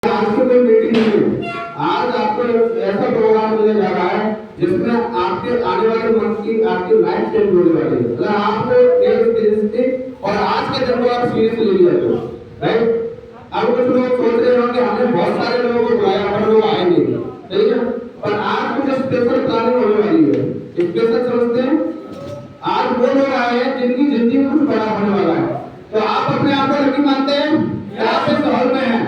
आज की कोई मीटिंग नहीं है। आज आपको ऐसा प्रोग्राम मिलने जा रहा है जिसमें आपके आने वाले मंथ की आपकी लाइफ चेंज होने वाली है। अगर आपको एक बिजनेस की और आज के दिन को आप सीरियस ले लिया तो राइट। अब कुछ लोग सोच रहे होंगे हमने बहुत सारे लोगों को बुलाया पर लोग आए नहीं, सही है। पर आज कुछ स्पेशल प्लानिंग होने वाली है। स्पेशल समझते हैं, आज वो लोग आए हैं जिनकी जिंदगी में कुछ बड़ा होने वाला है। तो आप अपने आप को लकी मानते हैं? आप इस हॉल में हैं,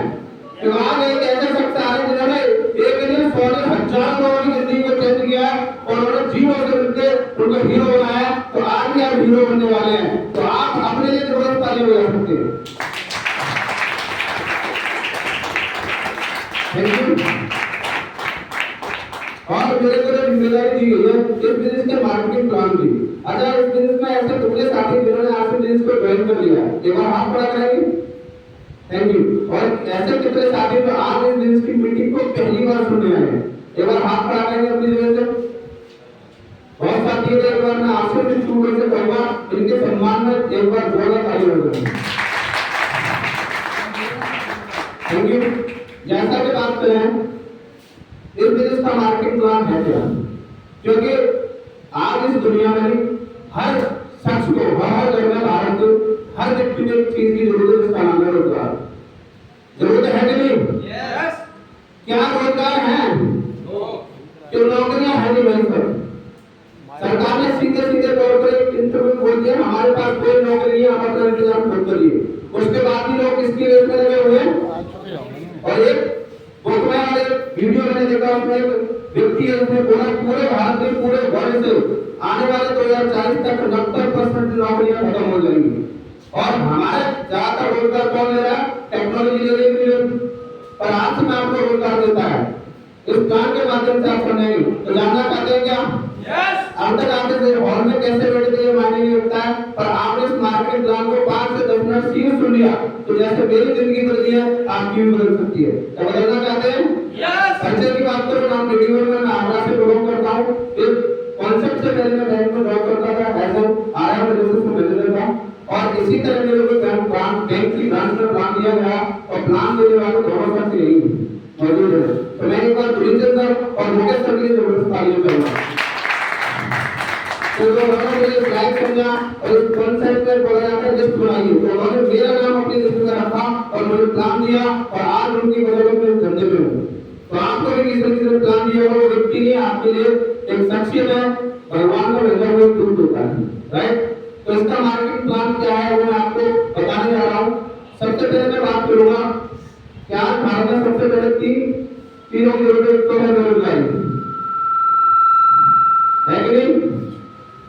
आज एक ऐसे शख्स आ रहे जिन्होंने एक दिन 100,000 लोगों की जिंदगी को चेंज किया और उन्होंने जीरो से मिलकर उनको हीरो बनाया। तो आज भी आप हीरो बनने वाले हैं। तो आप अपने लिए जरूरत ताली बजा सकते हैं। और मेरे को जिम्मेदारी दी गई है इस बिजनेस के मार्केटिंग प्लान की। अच्छा, इस बिजनेस में ऐसे टुकड़े साथी जिन्होंने आज बिजनेस को ज्वाइन कर लिया, एक बार हाथ खड़ा करेंगे। Thank you. और ऐसे कितने साथी तो आज इस बिजनेस की मीटिंग को पहली बार सुनने आए हैं, एक बार हाथ खड़ा करेंगे अपनी जगह से। बहुत साथी है, एक बार मैं आपसे भी शुरू से कहूंगा इनके सम्मान में एक बार जोरदार ताली बजाएं। Thank you. जैसा कि बात करें इस बिजनेस का मार्केटिंग प्लान है क्या, क्योंकि आज इस दुनिया में हर शख्स को हर घर में भारत हर व्यक्ति को एक चीज की जरूरत है, इसका नाम है रोजगार। जरूरत है कि नहीं? यस। क्या रोजगार है? जो नौकरियां है नहीं वहीं पर सरकार ने सीधे सीधे तौर पर एक इंटरव्यू बोल दिया हमारे पास कोई नौकरी नहीं है, आप अपना इंतजाम खुद करिए। उसके बाद भी लोग किसकी रेस में लगे हुए हैं। और एक वीडियो मैंने देखा, उसमें एक व्यक्ति है, उसने बोला पूरे भारत में पूरे वर्ल्ड से आने वाले 2040 तक 90% नौकरियां खत्म हो जाएंगी। और हमारे ज्यादातर रोजगार कौन ले रहा है? टेक्नोलॉजी ले रही है। पर आज में आपको रोजगार देता है इस प्लान के माध्यम से। आप सुनेंगे तो जानना चाहते हैं क्या? यस। अब तक आप इस हॉल में कैसे बैठते हैं मायने नहीं रखता है, पर आपने इस मार्केट प्लान को 5 से 10 मिनट सीरियस सुन लिया तो जैसे मेरी जिंदगी बदली है आपकी भी बदल सकती है। क्या बदलना चाहते हैं? यस। परिचय की बात करो, नाम रिव्यूअर में मैं आगरा से बिलोंग करता हूँ। इस कॉन्सेप्ट से पहले मैं बैंक में जॉब करता था, एज आरएम बिजनेस मैनेजर था। और इसी तरह मेरे को बैंक की ब्रांच में प्लान दिया गया और प्लान देने वाले दोनों शख्स यही मौजूद है। तो मैं एक बार धुरिंदर सर और मुकेश सर के लिए जबरदस्त तालियां करूंगा। तो उन्होंने मुझे फ्लैग समझा और इस कॉन्सेप्ट में बोला जाता है लिस्ट बनाइए, तो उन्होंने मेरा नाम अपनी लिस्ट में रखा और मुझे प्लान दिया और आज उनकी बदौलत में धंधे में हूँ। तो आपको भी किसी तरह से प्लान दिया होगा, वो व्यक्ति नहीं आपके लिए एक शख्सियत है, भगवान का भेजा हुआ दूत होता है, राइट। तो इसका मार्केटिंग प्लान क्या है वो मैं आपको बताने जा रहा हूँ। सबसे पहले मैं बात करूंगा क्या भारत में सबसे पहले तीनों की जरूरत है। तो है बेरोजगारी, है कि नहीं?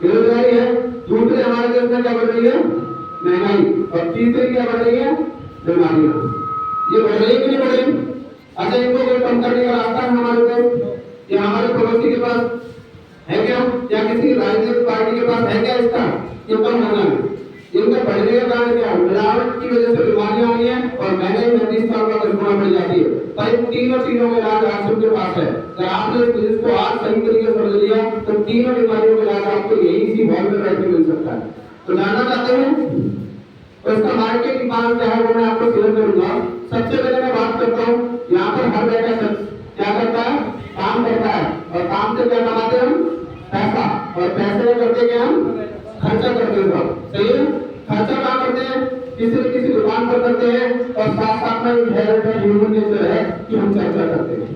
बेरोजगारी है। दूसरे हमारे देश में क्या बढ़ रही है? महंगाई। और तीसरी क्या बढ़ रही है? बीमारियां। ये बढ़ रही कि नहीं बढ़ रही? अच्छा, इनको कोई कम करने का रास्ता है हमारे पास या हमारे पड़ोसी के पास है क्या, या किसी राजनीतिक पार्टी के पास है क्या इसका ये कम होना है? इनका बढ़ने का कारण क्या है? मिलावट की वजह से बीमारियां आई हैं और महंगाई 30 साल बाद 10 गुना बढ़ जाती है। पर इन तीनों चीजों का इलाज आज के पास है। अगर आपने इस बिजनेस को आज सही तरीके से समझ लिया तो तीनों बीमारियों का इलाज आपको यही इसी हॉल में बैठ के मिल सकता है। तो जानना चाहते हैं तो इसका मार्केटिंग प्लान क्या है वो मैं आपको शेयर करूंगा। सबसे पहले मैं बात करता हूँ, यहाँ पर हर बैठा शख्स क्या करता है? काम करता है। और काम से क्या कमाते हैं हम? पैसा। और पैसे में करते क्या हम? खर्चा करते हैं। सही है। खर्चा क्या करते हैं? किसी दुकान पर करते हैं और साथ साथ में ह्यूमन नेचर है कि हम चर्चा करते हैं।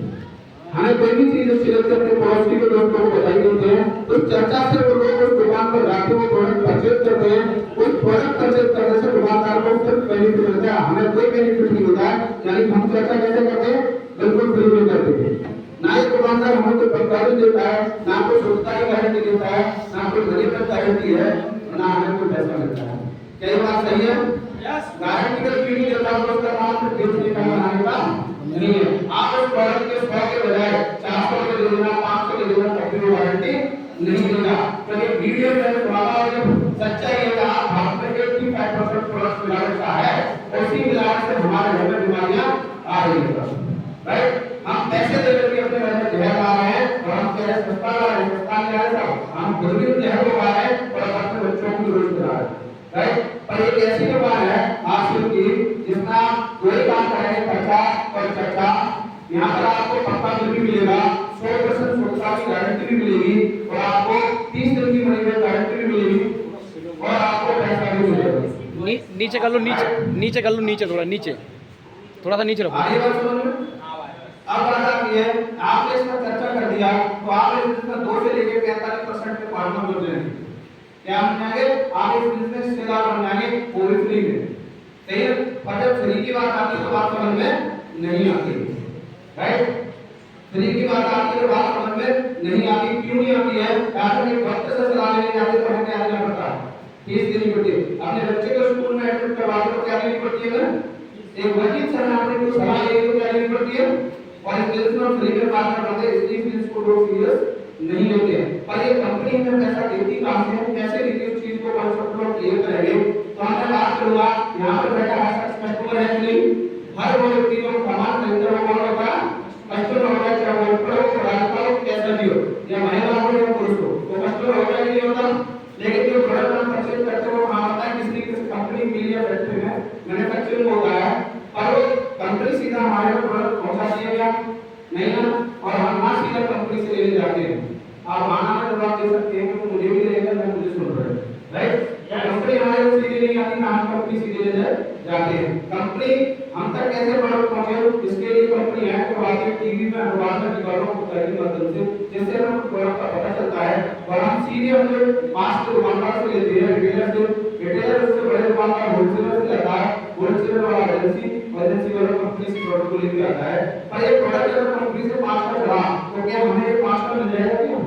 हमें कोई भी चीज अच्छी लगती है अपने पड़ोसी के दोस्तों को बताई देते हैं, तो चर्चा से वो लोग उस दुकान पर जाके वो प्रोडक्ट परचेज करते हैं। उस प्रोडक्ट परचेज करने से दुकानदार को सिर्फ बेनिफिट मिलता है, हमें कोई बेनिफिट नहीं होता है। यानी हम चर्चा कैसे करते हैं? बिल्कुल फ्री में करते हैं। ना ही दुकानदार हमें कोई बंगाली देता है, ना कोई शुद्धता की गारंटी देता है, ना कोई गरीब की गारंटी है, ना हमें कोई पैसा मिलता है। क्या ये बात सही है? यस। गारंटी का क्यों नहीं देता? उसका नाम सिर्फ बेचने का बनाने का नहीं है। आप उस प्रोडक्ट के 100 के बजाय 400 के दे देना, 500 के दे देना, कभी वो गारंटी नहीं देगा। क्योंकि वीडियो में तुम्हारा सच्चाई है कि आप भारत में 85% प्रोडक्ट मिलावट का है, उसी मिलावट से हमारे घर में बीमारियां आ रही है, राइट। हम पैसे दे करके अपने घर में जहर ला रहे हैं और हम कह रहे हैं सस्ता ला रहे हैं, सस्ता नहीं आ रहा, हम खुद भी जहर को खा रहे हैं और अपने बच्चों को रोज खिला रहे हैं, राइट। पर एक ऐसी बीमारी है आजकल की जिसमें कोई काम करेंगे खर्चा और बेस्ट अच्छा। यहाँ पर आपको पक्का बिल भी मिलेगा, 100% सुरक्षा की गारंटी भी मिलेगी और आपको 30 दिन की मनी बैक गारंटी भी मिलेगी और आपको पैसा भी मिलेगा। नीचे कर लो, नीचे कर लो, नीचे थोड़ा सा नीचे रखो। आगे बात समझ में। अब बात आती है, आपने इसका चर्चा कर दिया तो आप इस बिजनेस में 2 से लेके 45% के पार्टनर बन जाएंगे। क्या बन जाएंगे? आप इस बिजनेस में हिस्सेदार बन जाएंगे, वो भी फ्री में। सही है? पर जब फ्री की बात आती है तो बात समझ में नहीं आती, राइट? फ्री की बात आती है तो बात समझ में नहीं आती। क्यों नहीं आती है? कारण एक वक्त से सलाह लेने जाते तो हमें क्या देना पड़ता है? फीस देनी पड़ती है। अपने बच्चे को स्कूल में एडमिट करवाते तो क्या देनी पड़ती है? एक वकील से आपने कुछ सलाह लेनी तो क्या देनी पड़ती है? और इस बिजनेस में फ्री में बात करते हैं, इसलिए बिजनेस को लोग सीरियस नहीं लेते हैं। पर ये कंपनी हमें पैसा देती कहां से है, कैसे देती है, उस चीज को कॉन्सेप्ट में क्लियर करेंगे। तो मैं बात करूंगा, यहां पर बैठा है कस्टमर है नहीं, हर वो व्यक्ति को सामान खरीदना हो कौन होगा? कस्टमर होगा, चाहे वो ऊपर हो, रास्ता हो, कैसा भी हो, या महिला हो या पुरुष हो, तो कस्टमर होगा कि नहीं होता? लेकिन जो प्रोडक्ट हम परचेज करते हैं वो कहां होता है? किसी कंपनी मीडिया फैक्ट्री में मैन्युफैक्चरिंग होता है, और वो कंपनी सीधा हमारे को प्रोडक्ट पहुंचा दिया गया नहीं ना, और हम ना सीधा कंपनी से लेने जाते हैं। आप आना में जवाब दे सकते हैं कि मुझे भी लेगा, मैं मुझे सुन रहा है, राइट? या कंपनी हमारे को सीधे नहीं आती ना, हम कंपनी सीधे ले जाते हैं। कंपनी हम तक कैसे प्रोडक्ट पहुंचे, इसके लिए कंपनी है तो आगे टीवी में अनुवाद में दिखाओ को मदद से, जिससे हमें प्रोडक्ट का पता चलता है और हम सीधे अपने पास के दुकानदार से लेते हैं, रिटेलर से, रिटेलर उससे बड़े दुकानदार होलसेलर से लेता है, होलसेलर वाला एजेंसी वाला कंपनी से प्रोडक्ट को लेके आता है। पर ये प्रोडक्ट अगर कंपनी से 5 का चला तो क्या हमें 5 का मिल जाएगा? क्या